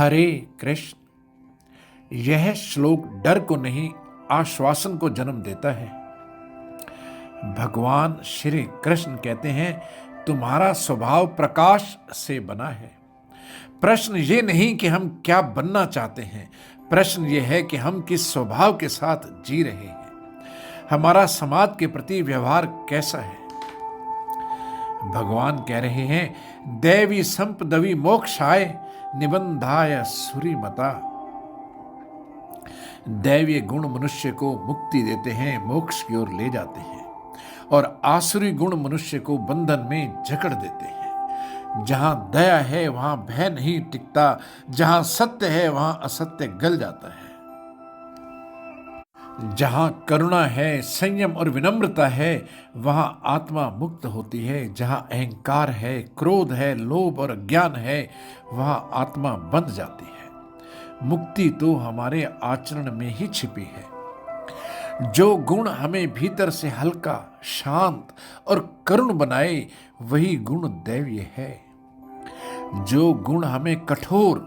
हरे कृष्ण। यह श्लोक डर को नहीं, आश्वासन को जन्म देता है। भगवान श्री कृष्ण कहते हैं, तुम्हारा स्वभाव प्रकाश से बना है। प्रश्न ये नहीं कि हम क्या बनना चाहते हैं, प्रश्न ये है कि हम किस स्वभाव के साथ जी रहे हैं। हमारा समाज के प्रति व्यवहार कैसा है। भगवान कह रहे हैं, दैवी संपदवी मोक्षाय निबंधाय सुरीमता। दैवीय गुण मनुष्य को मुक्ति देते हैं, मोक्ष की ओर ले जाते हैं, और आसुरी गुण मनुष्य को बंधन में जकड़ देते हैं। जहां दया है वहां भय नहीं टिकता, जहां सत्य है वहां असत्य गल जाता है। जहां करुणा है, संयम और विनम्रता है, वहां आत्मा मुक्त होती है। जहां अहंकार है, क्रोध है, लोभ और अज्ञान है, वहां आत्मा बंध जाती है। मुक्ति तो हमारे आचरण में ही छिपी है। जो गुण हमें भीतर से हल्का, शांत और करुण बनाए, वही गुण दैवीय है। जो गुण हमें कठोर,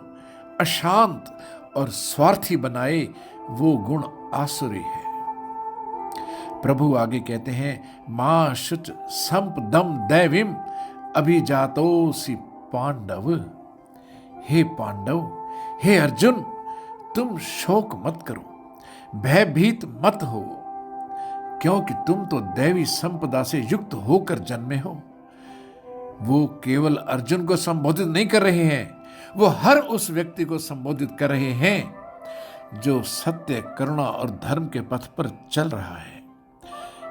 अशांत और स्वार्थी बनाए, वो गुण आसुरी है। प्रभु आगे कहते हैं, मां शुच संपदम दैवीम अभिजातोसि पांडव। हे पांडव, हे अर्जुन, तुम शोक मत करो, भयभीत मत हो, क्योंकि तुम तो दैवी संपदा से युक्त होकर जन्मे हो। वो केवल अर्जुन को संबोधित नहीं कर रहे हैं, वो हर उस व्यक्ति को संबोधित कर रहे हैं जो सत्य, करुणा और धर्म के पथ पर चल रहा है।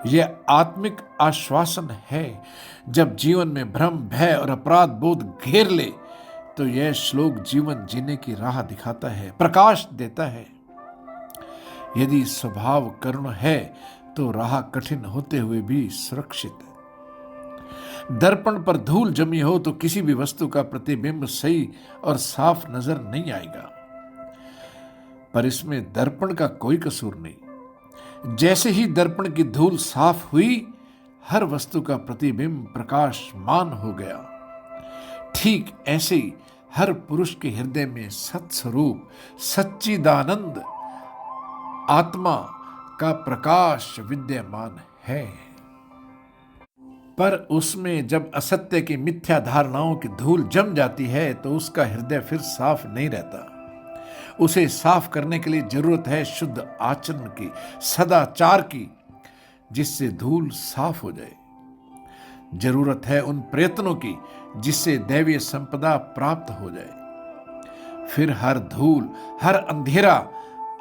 यह आत्मिक आश्वासन है। जब जीवन में भ्रम, भय और अपराध बोध घेर ले, तो यह श्लोक जीवन जीने की राह दिखाता है, प्रकाश देता है। यदि स्वभाव करुण है तो राह कठिन होते हुए भी सुरक्षित है। दर्पण पर धूल जमी हो तो किसी भी वस्तु का प्रतिबिंब सही और साफ नजर नहीं आएगा, पर इसमें दर्पण का कोई कसूर नहीं। जैसे ही दर्पण की धूल साफ हुई, हर वस्तु का प्रतिबिंब प्रकाशमान हो गया। ठीक ऐसे ही हर पुरुष के हृदय में सत्स्वरूप, सच्चिदानंद आत्मा का प्रकाश विद्यमान है। पर उसमें जब असत्य की मिथ्या धारणाओं की धूल जम जाती है, तो उसका हृदय फिर साफ नहीं रहता। उसे साफ करने के लिए जरूरत है शुद्ध आचरण की, सदाचार की, जिससे धूल साफ हो जाए। जरूरत है उन प्रयत्नों की जिससे दैवीय संपदा प्राप्त हो जाए। फिर हर धूल, हर अंधेरा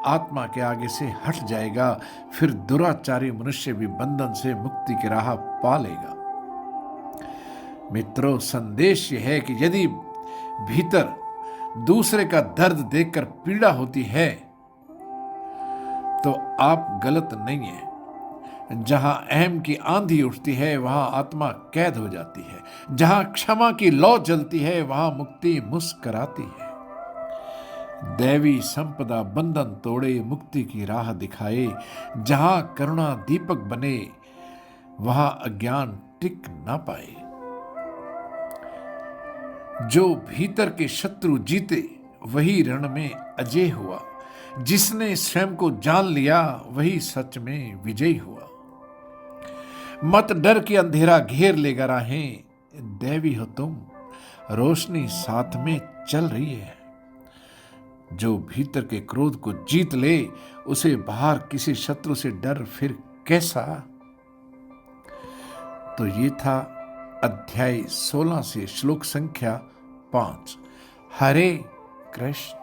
आत्मा के आगे से हट जाएगा। फिर दुराचारी मनुष्य भी बंधन से मुक्ति की राह पा लेगा। मित्रों, संदेश यह है कि यदि भीतर दूसरे का दर्द देखकर पीड़ा होती है, तो आप गलत नहीं है। जहां अहम की आंधी उठती है, वहां आत्मा कैद हो जाती है। जहां क्षमा की लौ जलती है, वहां मुक्ति मुस्कुराती है। दैवी संपदा बंधन तोड़े, मुक्ति की राह दिखाए। जहां करुणा दीपक बने, वहां अज्ञान टिक ना पाए। जो भीतर के शत्रु जीते, वही रण में अजय हुआ। जिसने स्वयं को जान लिया, वही सच में विजयी हुआ। मत डर के अंधेरा घेर लेगा राहें, दैवी हो तुम, रोशनी साथ में चल रही है। जो भीतर के क्रोध को जीत ले, उसे बाहर किसी शत्रु से डर फिर कैसा। तो ये था अध्याय 16 से श्लोक संख्या 5। हरे कृष्ण।